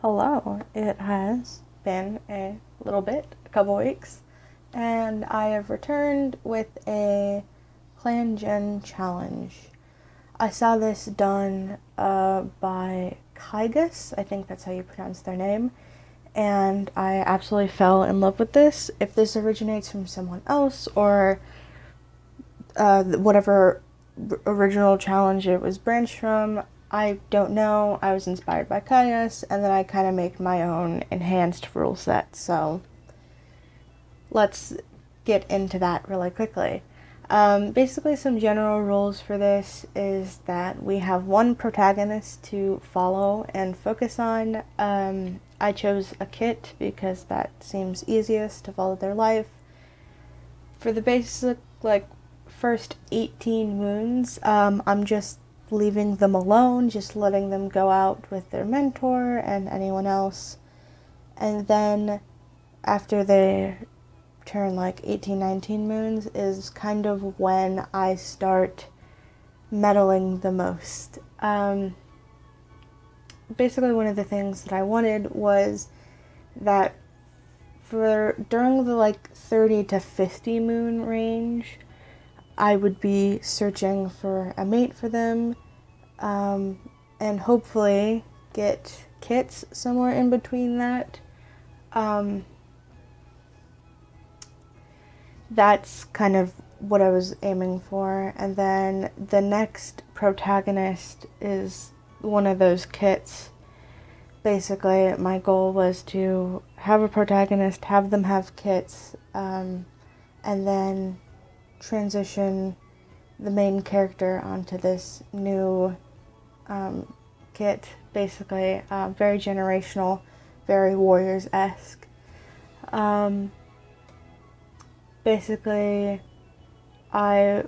Hello, it has been a little bit, a couple weeks, and I have returned with a ClanGen challenge. I saw this done by Kygus, I think that's how you pronounce their name, and I absolutely fell in love with this. If this originates from someone else or whatever original challenge it was branched from, I don't know. I was inspired by Kaius, and then I kind of make my own enhanced rule set. So let's get into that really quickly. Basically, some general rules for this is that we have one protagonist to follow and focus on. I chose a kit because that seems easiest to follow their life. For the basic, first 18 moons, I'm just leaving them alone, just letting them go out with their mentor and anyone else. And then after they turn 18, 19 moons is kind of when I start meddling the most. Basically, one of the things that I wanted was that for during the 30 to 50 moon range, I would be searching for a mate for them, and hopefully get kits somewhere in between that. That's kind of what I was aiming for. And then the next protagonist is one of those kits. Basically, my goal was to have a protagonist, have them have kits, and then transition the main character onto this new kit. Basically, very generational, very Warriors-esque. Basically, I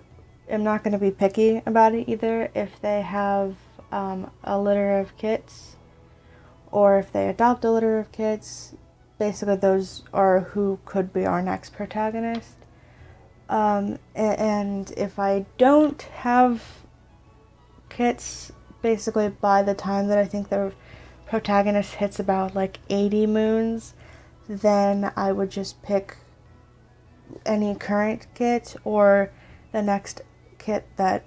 am not going to be picky about it either. If they have a litter of kits, or if they adopt a litter of kits, basically those are who could be our next protagonist. And if I don't have kits, basically by the time that I think the protagonist hits about 80 moons, then I would just pick any current kit or the next kit that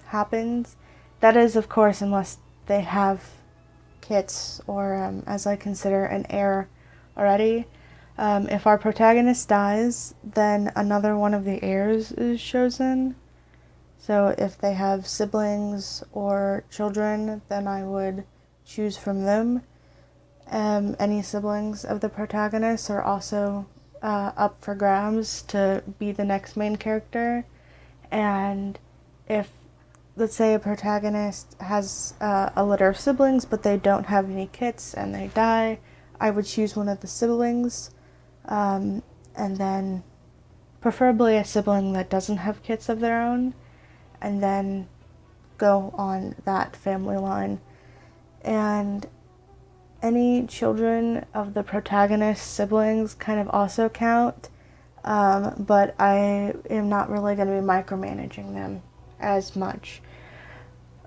happens. That is, of course, unless they have kits or as I consider an heir already. If our protagonist dies, then another one of the heirs is chosen. So if they have siblings or children, then I would choose from them. Any siblings of the protagonist are also up for grabs to be the next main character. And if, let's say, a protagonist has a litter of siblings, but they don't have any kits and they die, I would choose one of the siblings. And then preferably a sibling that doesn't have kits of their own, and then go on that family line. And any children of the protagonist's siblings kind of also count, but I am not really going to be micromanaging them as much.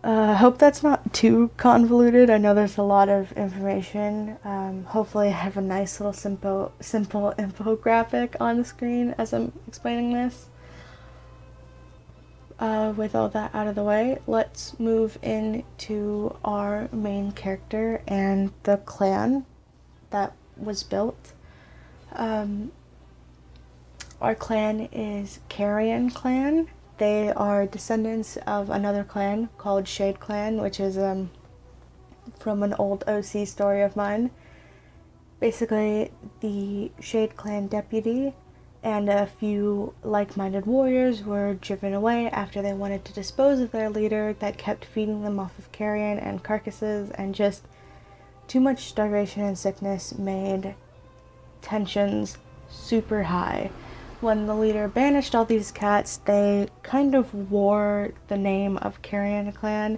I hope that's not too convoluted. I know there's a lot of information. Hopefully I have a nice little simple infographic on the screen as I'm explaining this. With all that out of the way, let's move into our main character and the clan that was built. Our clan is Carrion Clan. They are descendants of another clan called Shade Clan, which is from an old OC story of mine. Basically, the Shade Clan deputy and a few like-minded warriors were driven away after they wanted to dispose of their leader that kept feeding them off of carrion and carcasses, and just too much starvation and sickness made tensions super high. When the leader banished all these cats, they kind of wore the name of Carrion Clan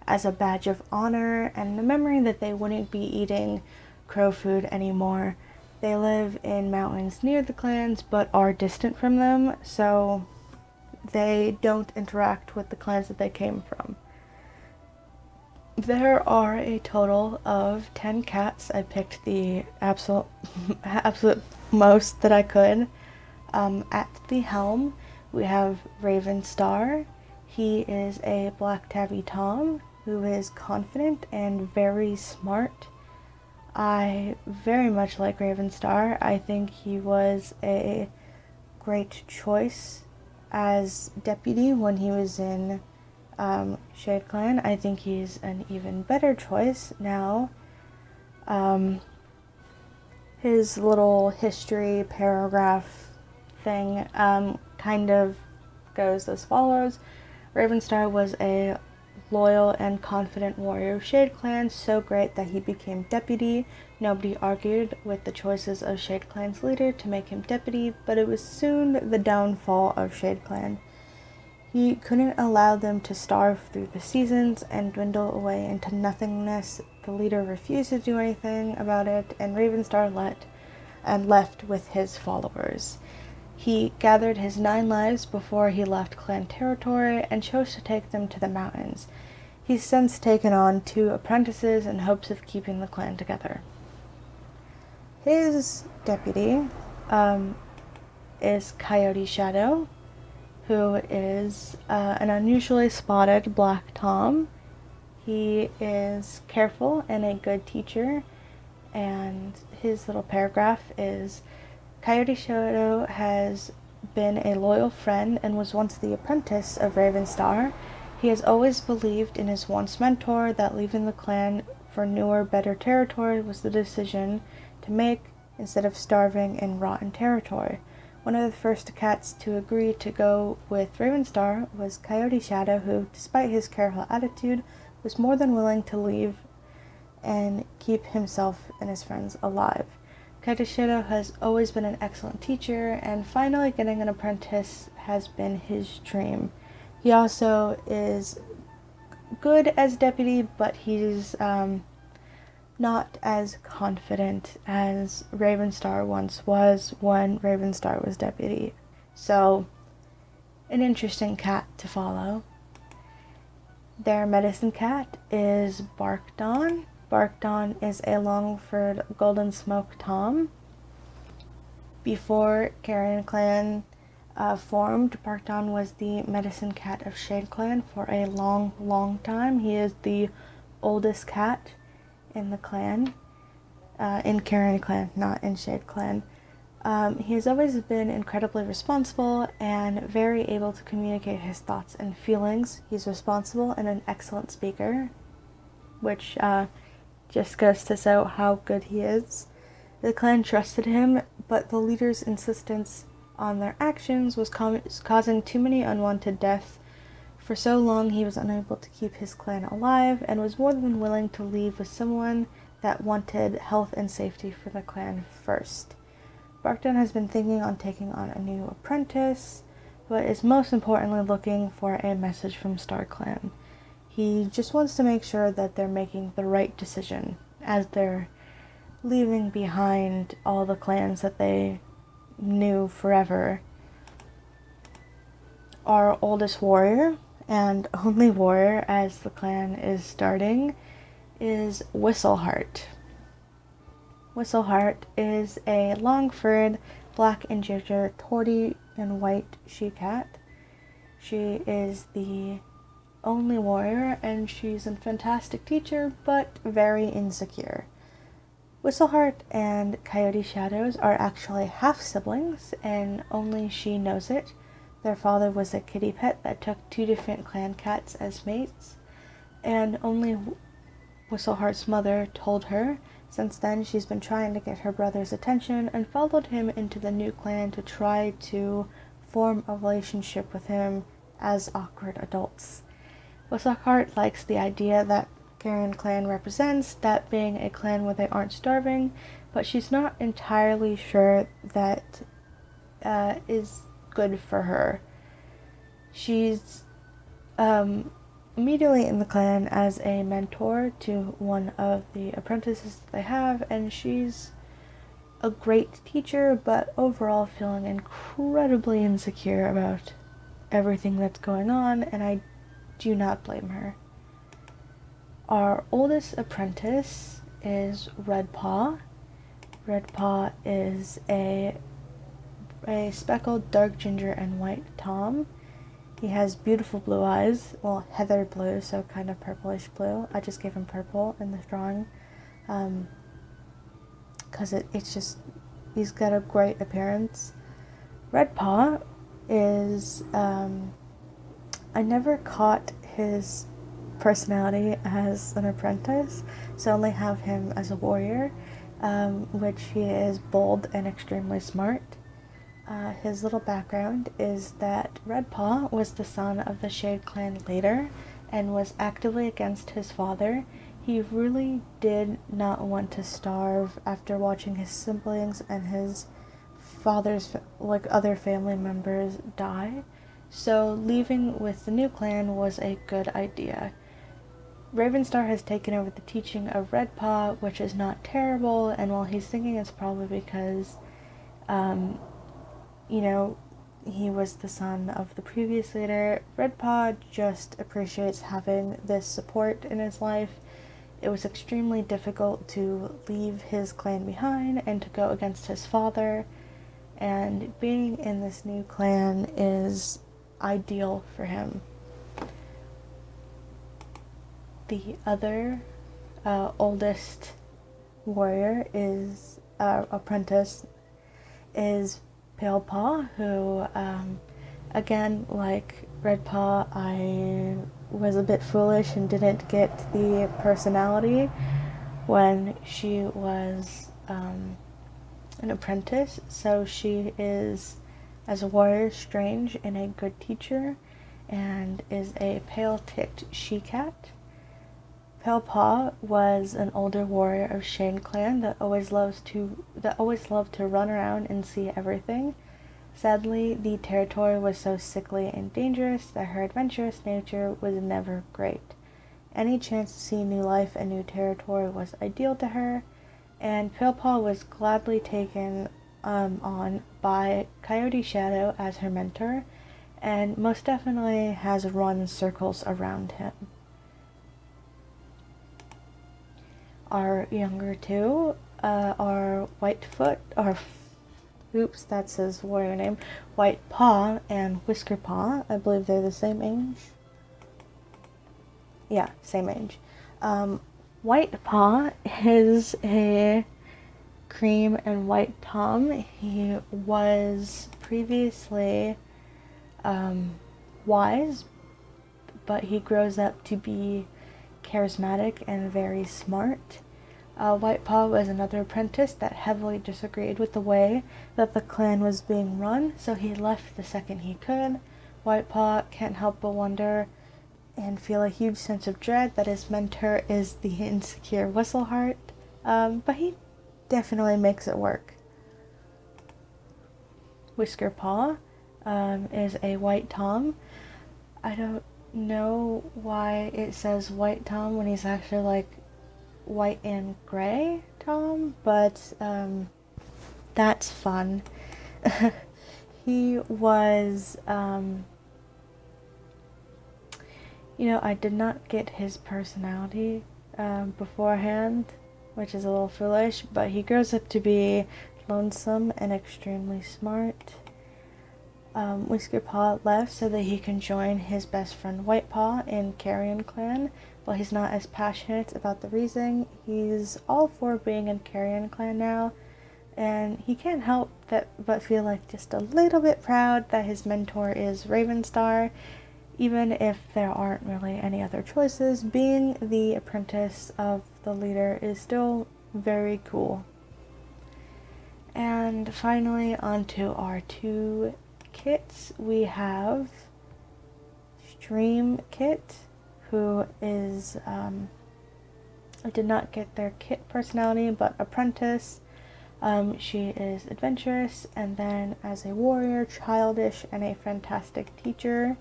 as a badge of honor and the memory that they wouldn't be eating crow food anymore. They live in mountains near the clans but are distant from them, so they don't interact with the clans that they came from. There are a total of 10 cats. I picked the absolute most that I could. At the helm, we have Raven Star. He is a black tabby Tom who is confident and very smart. I very much like Raven Star. I think he was a great choice as deputy when he was in Shade Clan. I think he's an even better choice now. His little history paragraph thing kind of goes as follows. Ravenstar was a loyal and confident warrior of Shade Clan, so great that he became deputy. Nobody argued with the choices of Shade Clan's leader to make him deputy, but it was soon the downfall of Shade Clan. He couldn't allow them to starve through the seasons and dwindle away into nothingness. The leader refused to do anything about it, and Ravenstar left with his followers. He gathered his 9 lives before he left clan territory and chose to take them to the mountains. He's since taken on 2 apprentices in hopes of keeping the clan together. His deputy is Coyote Shadow, who is an unusually spotted black Tom. He is careful and a good teacher, and his little paragraph is, Coyote Shadow has been a loyal friend and was once the apprentice of Ravenstar. He has always believed in his once mentor that leaving the clan for newer, better territory was the decision to make instead of starving in rotten territory. One of the first cats to agree to go with Ravenstar was Coyote Shadow, who, despite his careful attitude, was more than willing to leave and keep himself and his friends alive. Coyote Shadow has always been an excellent teacher, and finally getting an apprentice has been his dream. He also is good as deputy, but he's not as confident as Ravenstar once was when Ravenstar was deputy. So, an interesting cat to follow. Their medicine cat is Barkdawn. Barkdawn is a long-furred golden smoke Tom. Before Carrion Clan formed, Barkdawn was the medicine cat of Shade Clan for a long, long time. He is the oldest cat in the clan, in Carrion Clan, not in Shade Clan. He has always been incredibly responsible and very able to communicate his thoughts and feelings. He's responsible and an excellent speaker, which just goes to show how good he is. The clan trusted him, but the leader's insistence on their actions was causing too many unwanted deaths. For so long, he was unable to keep his clan alive and was more than willing to leave with someone that wanted health and safety for the clan first. Barkdawn has been thinking on taking on a new apprentice, but is most importantly looking for a message from Star Clan. He just wants to make sure that they're making the right decision as they're leaving behind all the clans that they knew forever. Our oldest warrior and only warrior as the clan is starting is Whistleheart. Whistleheart is a long-furred black and ginger tortie and white she-cat. She is the only warrior, and she's a fantastic teacher, but very insecure. Whistleheart and Coyote Shadows are actually half-siblings, and only she knows it. Their father was a kitty pet that took 2 different clan cats as mates, and only Whistleheart's mother told her. Since then, she's been trying to get her brother's attention and followed him into the new clan to try to form a relationship with him as awkward adults. Whistleheart likes the idea that Carrion Clan represents, that being a clan where they aren't starving, but she's not entirely sure that is good for her. She's immediately in the clan as a mentor to one of the apprentices that they have, and she's a great teacher, but overall feeling incredibly insecure about everything that's going on, and I do not blame her. Our oldest apprentice is Red Paw. Red Paw is a speckled dark ginger and white tom. He has beautiful blue eyes, well, heather blue, so kind of purplish blue. I just gave him purple in this drawing, because it's just, he's got a great appearance. Red Paw is, I never caught his personality as an apprentice, so I only have him as a warrior, which he is bold and extremely smart. His little background is that Red Paw was the son of the Shade Clan leader and was actively against his father. He really did not want to starve after watching his siblings and his father's, like, other family members die, so leaving with the new clan was a good idea. Ravenstar has taken over the teaching of Red Paw, which is not terrible, and while he's thinking it's probably because, he was the son of the previous leader, Red Paw just appreciates having this support in his life. It was extremely difficult to leave his clan behind and to go against his father, and being in this new clan is ideal for him. The other oldest warrior is apprentice is Pale Paw, who again, like Red Paw, I was a bit foolish and didn't get the personality when she was an apprentice, so she is, as a warrior, strange and a good teacher, and is a pale-ticked she-cat. Pale Paw was an older warrior of Shade Clan that always loved to run around and see everything. Sadly, the territory was so sickly and dangerous that her adventurous nature was never great. Any chance to see new life and new territory was ideal to her, and Pale Paw was gladly taken on by Coyote Shadow as her mentor, and most definitely has run circles around him. Our younger two are Whitefoot, that's his warrior name, White Paw and Whisker Paw. I believe they're the same age. Yeah, same age. White Paw is a cream and white tom. He was previously wise, but he grows up to be charismatic and very smart. White Paw was another apprentice that heavily disagreed with the way that the clan was being run, so he left the second he could. White Paw can't help but wonder and feel a huge sense of dread that his mentor is the insecure Whistleheart, but he definitely makes it work. Whisker Paw is a white tom. I don't know why it says white tom when he's actually like white and gray tom, but that's fun. He was I did not get his personality beforehand, which is a little foolish, but he grows up to be lonesome and extremely smart. Whisker Paw left so that he can join his best friend White Paw in Carrion Clan. While he's not as passionate about the reason, he's all for being in Carrion Clan now, and he can't help but feel like just a little bit proud that his mentor is Ravenstar, even if there aren't really any other choices. Being the apprentice of the leader is still very cool. And finally, onto our two kits. We have Stream Kit, who is, I did not get their kit personality, but apprentice. She is adventurous, and then as a warrior, childish, and a fantastic teacher.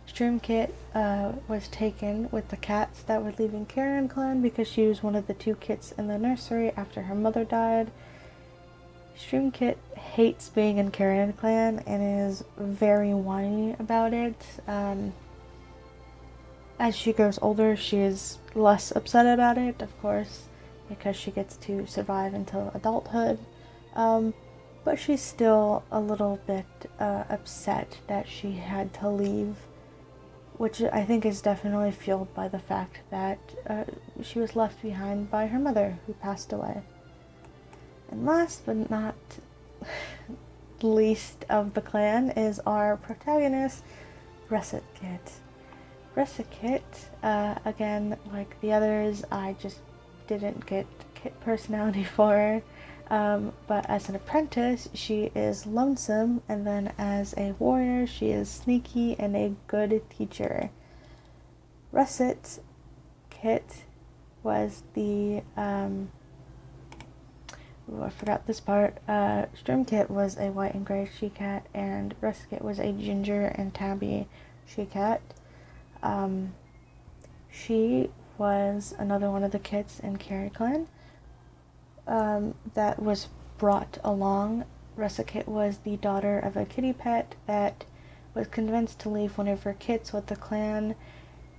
Stream Kit was taken with the cats that were leaving Carrion Clan because she was one of the two kits in the nursery after her mother died. Stream Kit hates being in Carrion Clan and is very whiny about it. I As she grows older, she is less upset about it, of course, because she gets to survive until adulthood. But she's still a little bit upset that she had to leave, which I think is definitely fueled by the fact that she was left behind by her mother, who passed away. And last but not least of the clan is our protagonist, Russetkit. Russetkit, again, like the others, I just didn't get Kit personality for her. But as an apprentice, she is lonesome, and then as a warrior, she is sneaky and a good teacher. Russetkit was the, I forgot this part. Kit was a white and gray she-cat, and Russetkit was a ginger and tabby she-cat. She was another one of the kits in Carrion Clan that was brought along. Russetkit was the daughter of a kitty pet that was convinced to leave one of her kits with the clan.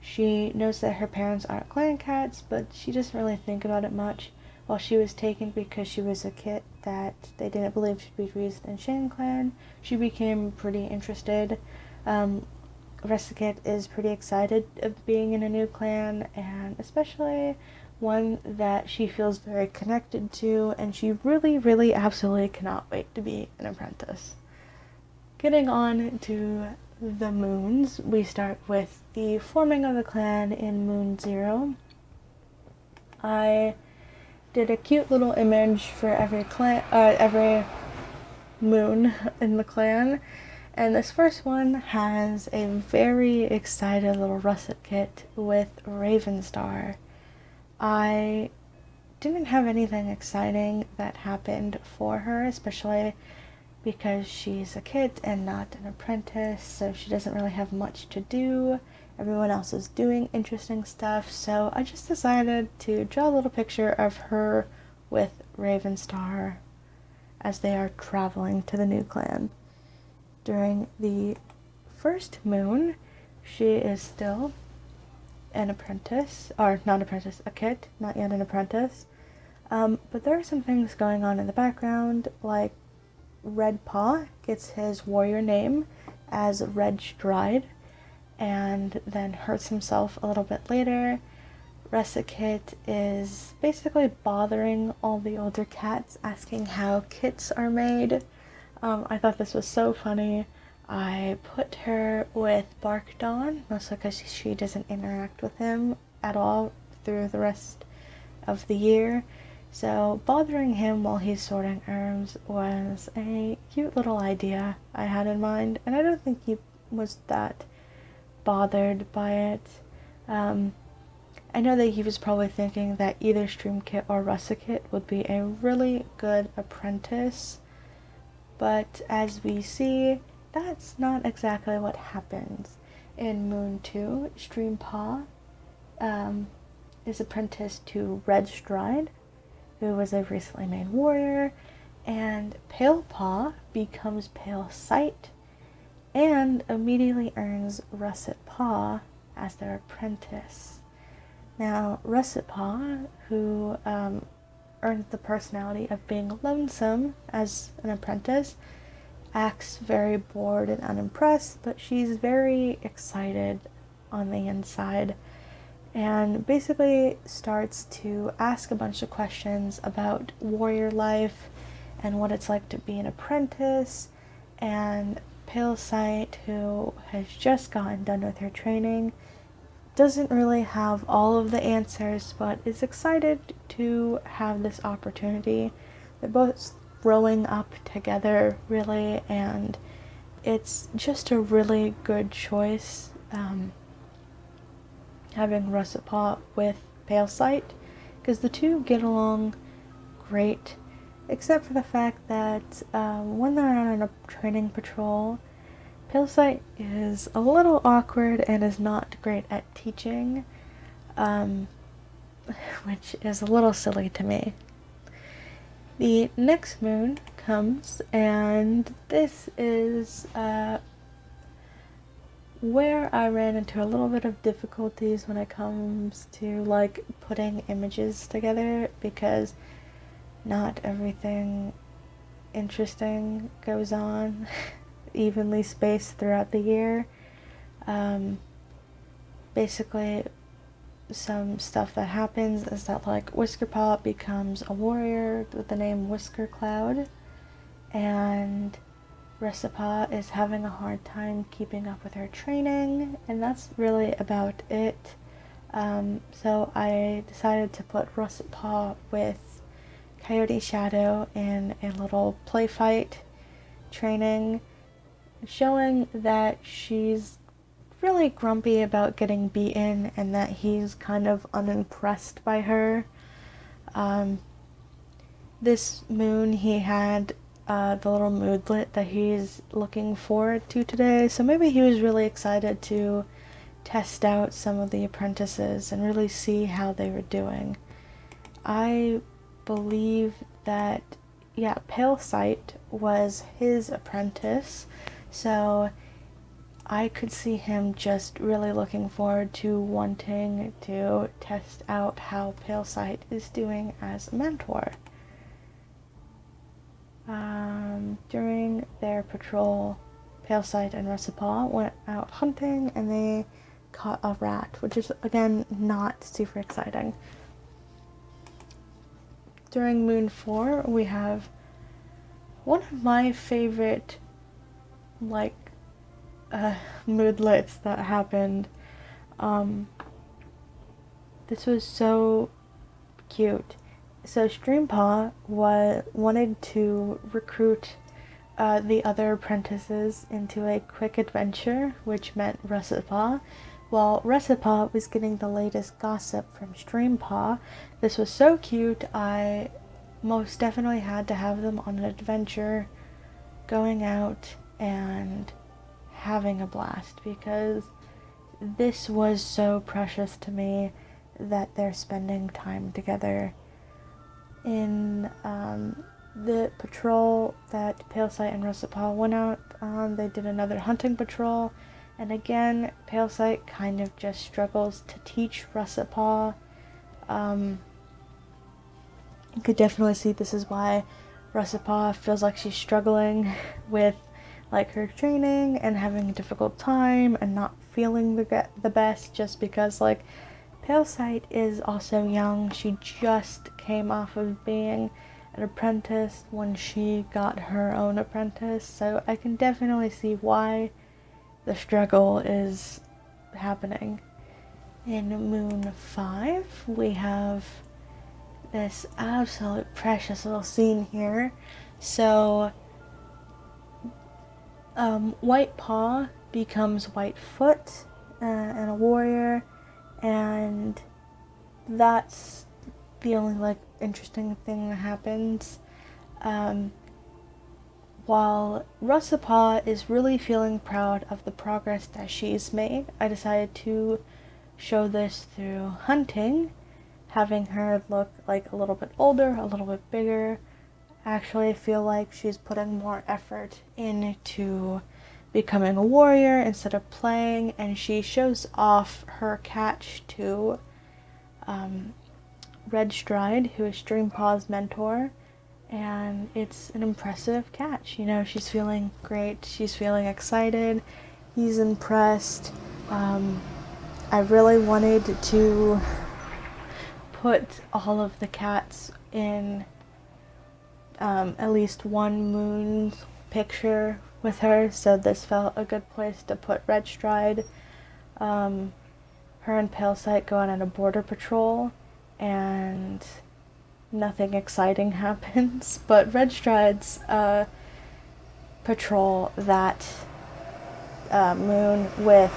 She knows that her parents aren't clan cats, but she doesn't really think about it much. While she was taken because she was a kit that they didn't believe should be raised in Shan Clan, she became pretty interested. Russetkit is pretty excited of being in a new clan, and especially one that she feels very connected to, and she really absolutely cannot wait to be an apprentice. Getting on to the moons, we start with the forming of the clan in Moon 0. I did a cute little image for every moon in the clan. And this first one has a very excited little Russetkit with Ravenstar. I didn't have anything exciting that happened for her, especially because she's a kid and not an apprentice, so she doesn't really have much to do. Everyone else is doing interesting stuff, so I just decided to draw a little picture of her with Ravenstar as they are traveling to the new clan. During the first moon, she is still an apprentice, or not apprentice, a kit, not yet an apprentice. But there are some things going on in the background, like Red Paw gets his warrior name as Red Stride, and then hurts himself a little bit later. Russetkit is basically bothering all the older cats, asking how kits are made. I thought this was so funny. I put her with Bark Dawn, mostly because she doesn't interact with him at all through the rest of the year. So bothering him while he's sorting herbs was a cute little idea I had in mind, and I don't think he was that bothered by it. I know that he was probably thinking that either Streamkit or Russetkit would be a really good apprentice, but as we see, that's not exactly what happens. In Moon 2, Streampaw is apprenticed to Red Stride, who was a recently made warrior, and Pale Paw becomes Pale Sight, and immediately earns Russet Paw as their apprentice. Now, Russet Paw, who earned the personality of being lonesome as an apprentice, acts very bored and unimpressed, but she's very excited on the inside, and basically starts to ask a bunch of questions about warrior life and what it's like to be an apprentice. And Pale Sight, who has just gotten done with her training, doesn't really have all of the answers, but is excited to have this opportunity. They're both growing up together, really, and it's just a really good choice, having Russet Paw with Pale Sight, because the two get along great, except for the fact that when they're on a training patrol, Pale Sight is a little awkward and is not great at teaching, which is a little silly to me. The next moon comes, and this is where I ran into a little bit of difficulties when it comes to like putting images together, because not everything interesting goes on evenly spaced throughout the year. Basically, some stuff that happens is that like Whiskerpaw becomes a warrior with the name Whisker Cloud, and Russetkit is having a hard time keeping up with her training, and that's really about it. So I decided to put Russetkit with Coyote Shadow in a little play fight training, showing that she's really grumpy about getting beaten and that he's kind of unimpressed by her. This moon he had the little moodlet that he's looking forward to today, so maybe he was really excited to test out some of the apprentices and really see how they were doing. I believe that, yeah, Pale Sight was his apprentice, so I could see him just really looking forward to wanting to test out how Pale Sight is doing as a mentor. During their patrol, Pale Sight and Russetkit went out hunting and they caught a rat, which is again not super exciting. During Moon 4, we have one of my favorite moodlets that happened. This was so cute. So Streampaw wanted to recruit the other apprentices into a quick adventure, which meant Russetkit. While Russetkit was getting the latest gossip from Streampaw, this was so cute, I most definitely had to have them on an adventure, going out and having a blast, because this was so precious to me that they're spending time together. In the patrol that Pale Sight and Russetkit went out on, they did another hunting patrol, and again, Pale Sight kind of just struggles to teach Russetkit. You could definitely see this is why Russetkit feels like she's struggling with like her training and having a difficult time and not feeling the best, just because like Pale Sight is also young. She just came off of being an apprentice when she got her own apprentice, so I can definitely see why the struggle is happening. In Moon 5, we have this absolute precious little scene here. So, White Paw becomes Whitefoot and a warrior, and that's the only like interesting thing that happens. While Russetkit is really feeling proud of the progress that she's made, I decided to show this through hunting, having her look like a little bit older, a little bit bigger. Actually, I feel like she's putting more effort into becoming a warrior instead of playing, and she shows off her catch to Red Stride, who is Streampaw's mentor, and it's an impressive catch. You know, she's feeling great, she's feeling excited, he's impressed. I really wanted to put all of the cats in at least one moon picture with her, so this felt a good place to put Red Stride. Her and Pale Sight go on a border patrol, and nothing exciting happens, but Red Stride's patrol that moon with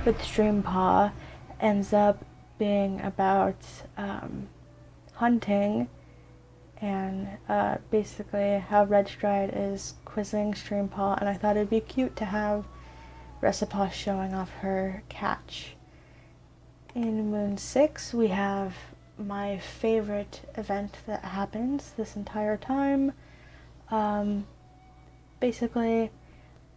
Streampaw ends up being about hunting, and basically how Red Stride is quizzing Streampaw, and I thought it'd be cute to have Russetkit showing off her catch. In Moon 6, we have my favorite event that happens this entire time. Basically,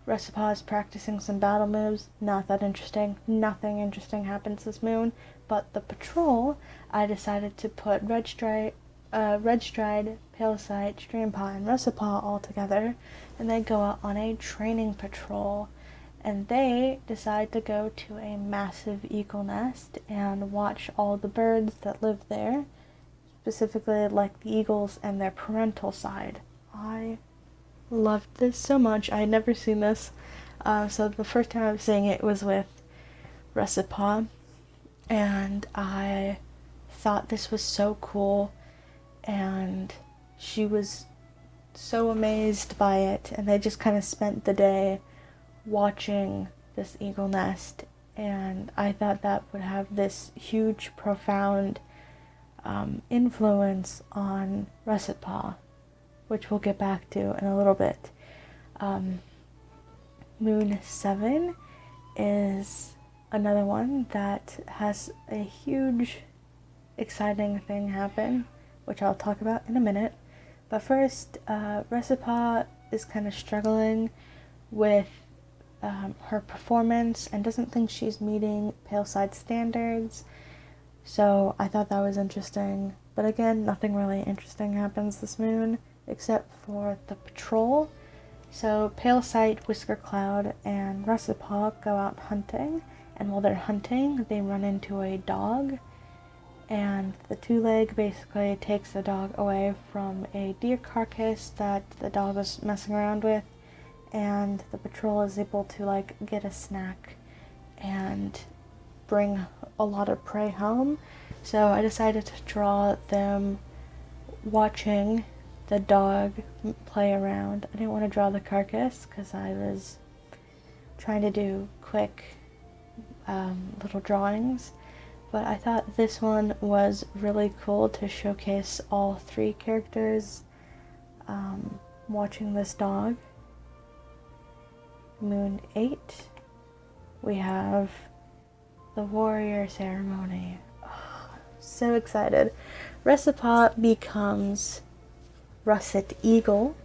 Russetkit is practicing some battle moves. Not that interesting. Nothing interesting happens this moon. But the patrol, I decided to put Red Stride, Pale Sight, Streampaw, and Russetkit all together, and they go out on a training patrol. And they decide to go to a massive eagle nest and watch all the birds that live there, specifically like the eagles and their parental side. I loved this so much. I had never seen this, so the first time I was seeing it was with Russetkit, and I thought this was so cool, and she was so amazed by it, and they just kind of spent the day watching this eagle nest, and I thought that would have this huge, profound influence on Russetkit, which we'll get back to in a little bit. Moon 7 is another one that has a huge, exciting thing happen, which I'll talk about in a minute. But first, Russetkit is kind of struggling with her performance and doesn't think she's meeting Pale Side standards. So I thought that was interesting. But again, nothing really interesting happens this moon except for the patrol. So Pale Sight, Whisker Cloud, and Russetkit go out hunting, and while they're hunting, they run into a dog, and the two-leg basically takes the dog away from a deer carcass that the dog was messing around with, and the patrol is able to like get a snack and bring a lot of prey home. So I decided to draw them watching the dog play around. I didn't want to draw the carcass because I was trying to do quick little drawings, but I thought this one was really cool to showcase all three characters watching this dog. Moon 8, we have the warrior ceremony. Oh, so excited. Russetkit becomes Russet Eagle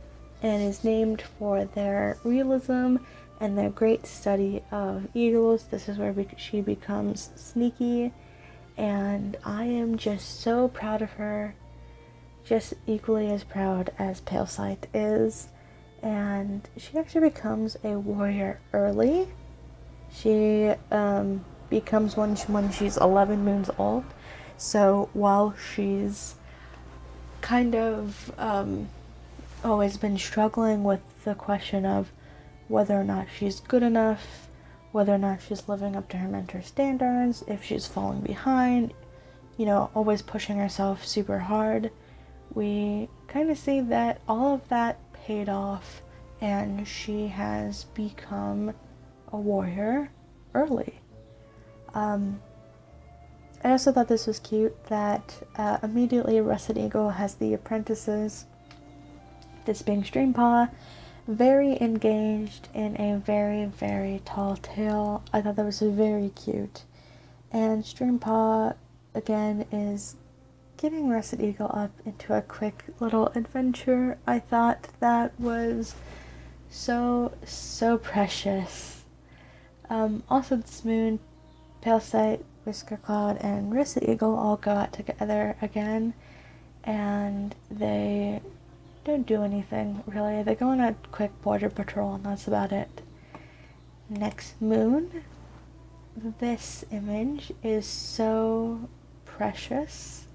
and is named for their realism and their great study of eagles. This is where she becomes sneaky, and I am just so proud of her, just equally as proud as Pale Sight is. And she actually becomes a warrior early. She becomes one when she's 11 moons old. So while she's kind of always been struggling with the question of whether or not she's good enough, whether or not she's living up to her mentor's standards, if she's falling behind, you know, always pushing herself super hard, we kind of see that all of that paid off, and she has become a warrior early. I also thought this was cute that immediately Russet Eagle has the apprentices, this being Streampaw, very engaged in a very, very tall tale. I thought that was very cute. And Streampaw, again, is getting Russet Eagle up into a quick little adventure. I thought that was so precious. Also this moon, Pale Sight, Whisker Cloud, and Russet Eagle all go out together again, and they don't do anything really. They go on a quick border patrol, and that's about it. Next moon, this image is so precious.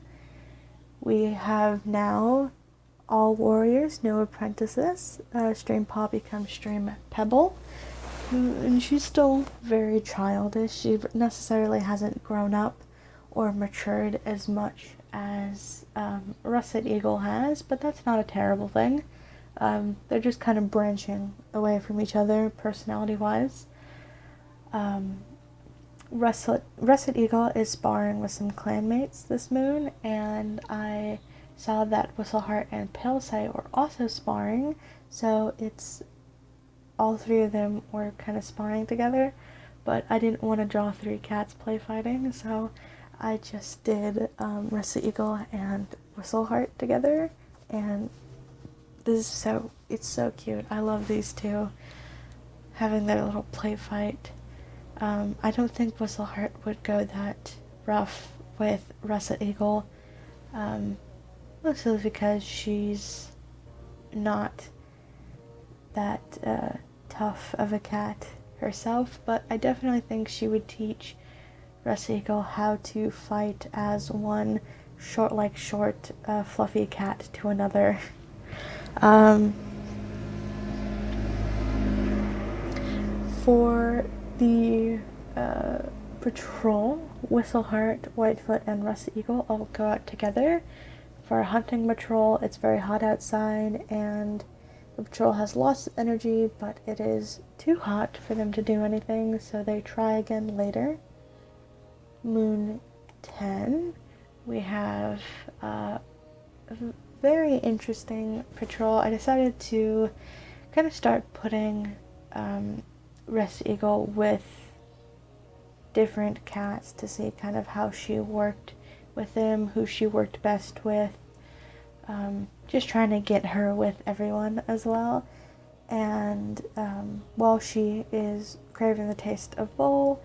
We have now all warriors, no apprentices. Streampaw becomes Stream Pebble, and she's still very childish. She necessarily hasn't grown up or matured as much as Russet Eagle has, but that's not a terrible thing. They're just kind of branching away from each other personality-wise. Russet Eagle is sparring with some clanmates this moon, and I saw that Whistleheart and Pale Sight were also sparring, so it's all three of them were kind of sparring together, but I didn't want to draw three cats play fighting, so I just did Russet Eagle and Whistleheart together, and this is it's so cute. I love these two. having their little play fight. I don't think Whistleheart would go that rough with Russet Eagle, mostly because she's not that tough of a cat herself, but I definitely think she would teach Russet Eagle how to fight as one short, fluffy cat to another. For the patrol, Whistleheart, Whitefoot, and Russet Eagle all go out together. For a hunting patrol, it's very hot outside, and the patrol has lots of energy, but it is too hot for them to do anything, so they try again later. Moon 10, we have a very interesting patrol. I decided to kind of start putting Russet Eagle with different cats to see kind of how she worked with them, who she worked best with. Just trying to get her with everyone as well. And while she is craving the taste of bowl,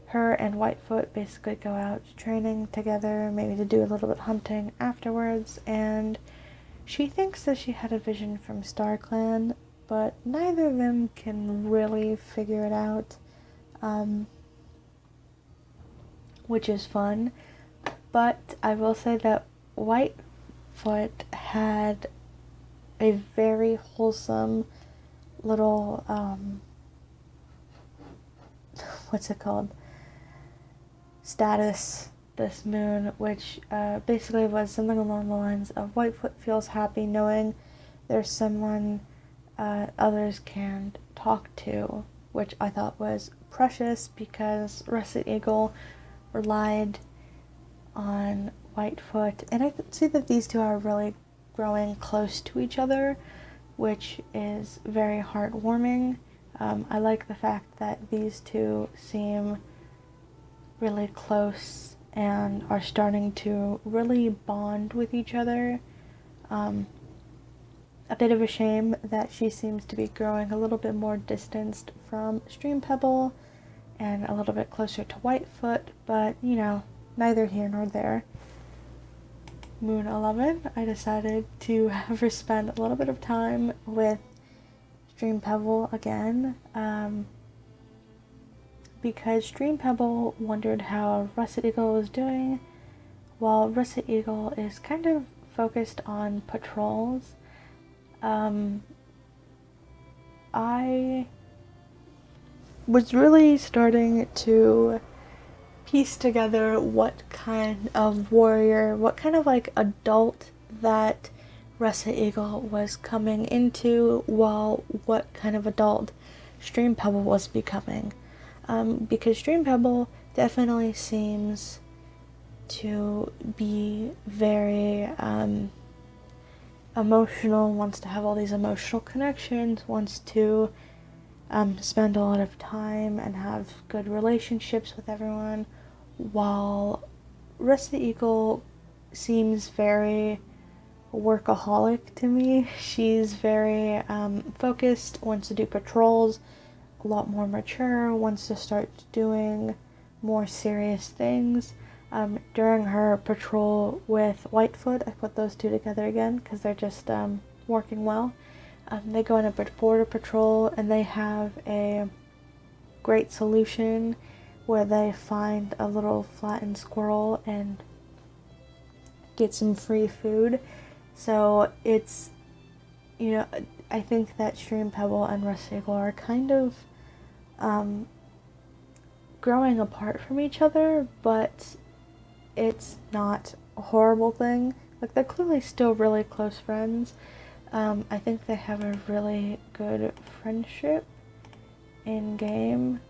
her and Whitefoot basically go out training together, maybe to do a little bit of hunting afterwards, and she thinks that she had a vision from StarClan, but neither of them can really figure it out, which is fun. But I will say that Whitefoot had a very wholesome little, what's it called? Status this moon, which basically was something along the lines of Whitefoot feels happy knowing there's someone others can talk to, which I thought was precious because Russet Eagle relied on Whitefoot, and I could see that these two are really growing close to each other, which is very heartwarming. I like the fact that these two seem really close and are starting to really bond with each other. A bit of a shame that she seems to be growing a little bit more distanced from Stream Pebble and a little bit closer to Whitefoot, but you know, neither here nor there. Moon 11, I decided to have her spend a little bit of time with Stream Pebble again, because Stream Pebble wondered how Russet Eagle was doing, while Russet Eagle is kind of focused on patrols. I was really starting to piece together what kind of warrior, what kind of like adult that Russet Eagle was coming into, while what kind of adult Stream Pebble was becoming. Because Stream Pebble definitely seems to be very emotional, wants to have all these emotional connections, wants to spend a lot of time and have good relationships with everyone, while Russet Eagle seems very workaholic to me. She's very focused, wants to do patrols, a lot more mature, wants to start doing more serious things. During her patrol with Whitefoot, I put those two together again because they're just working well. They go on a border patrol and they have a great solution where they find a little flattened squirrel and get some free food. So it's, you know, I think that Stream Pebble and Russet Eagle are kind of growing apart from each other, but it's not a horrible thing. Like, they're clearly still really close friends. I think they have a really good friendship in game.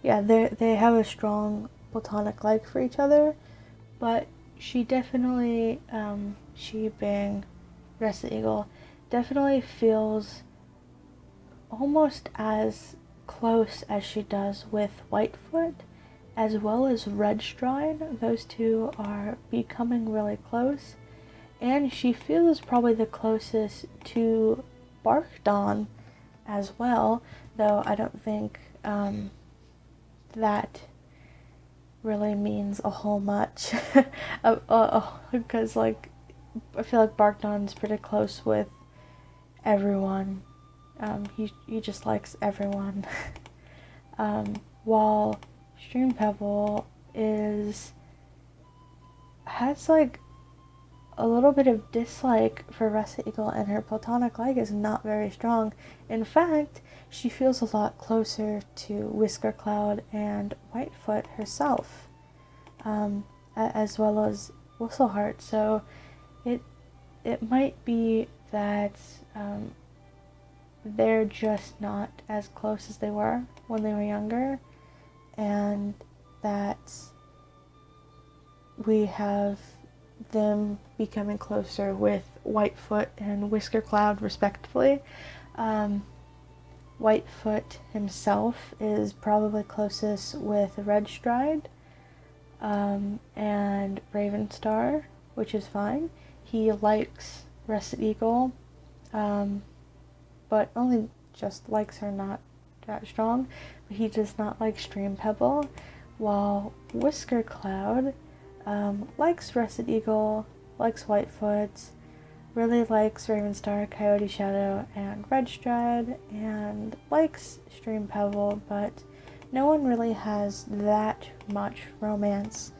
Yeah, they have a strong platonic like for each other, but she definitely, she being Russet Eagle, definitely feels almost as close as she does with Whitefoot, as well as Redstride. Those two are becoming really close, And she feels probably the closest to Barkdawn as well, though I don't think that really means a whole much. Because, like, I feel like Barkdawn's pretty close with everyone. He just likes everyone. While Stream Pebble has like a little bit of dislike for Russet Eagle, and her platonic like is not very strong. In fact, she feels a lot closer to Whisker Cloud and Whitefoot herself, as well as Whistleheart. So it might be that they're just not as close as they were when they were younger, and that we have them becoming closer with Whitefoot and Whisker Cloud respectively. Whitefoot himself is probably closest with Redstride and Ravenstar, which is fine. He likes Russet Eagle, but only just likes her, not that strong. But he does not like Stream Pebble, while Whisker Cloud likes Russet Eagle, likes Whitefoot, really likes Ravenstar, Coyote Shadow, and Redstride, and likes Stream Pebble, but no one really has that much romance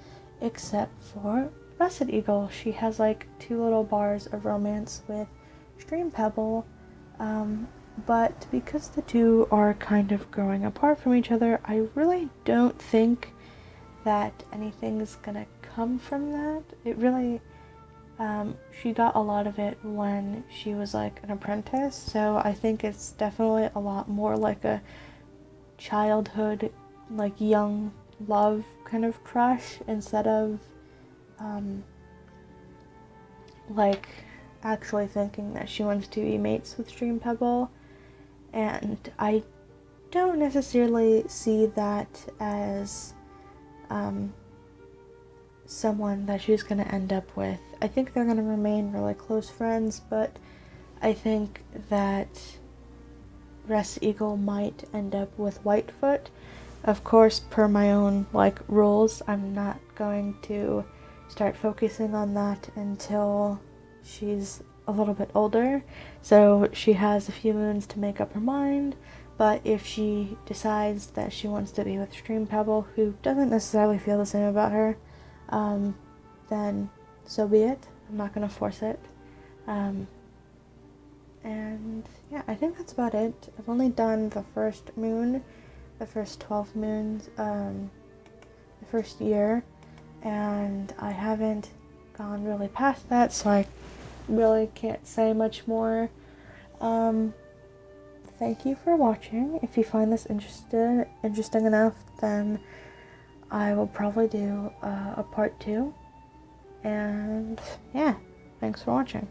except for Russet Eagle. She has like 2 little bars of romance with Stream Pebble, but because the two are kind of growing apart from each other, I really don't think that anything's gonna come from that. It really, she got a lot of it when she was like an apprentice, so I think it's definitely a lot more like a childhood, like young love kind of crush, instead of like actually thinking that she wants to be mates with Stream Pebble. And I don't necessarily see that as someone that she's going to end up with. I think they're going to remain really close friends, but I think that Russet Eagle might end up with Whitefoot. Of course, per my own like rules, I'm not going to start focusing on that until she's a little bit older, so she has a few moons to make up her mind. But if she decides that she wants to be with Stream Pebble, who doesn't necessarily feel the same about her, then so be it. I'm not going to force it. And yeah, I think that's about it. I've only done the first moon, the first 12 moons, the first year, and I haven't gone really past that, so I really can't say much more. Thank you for watching. If you find this interesting enough, then I will probably do a part 2. And yeah, thanks for watching.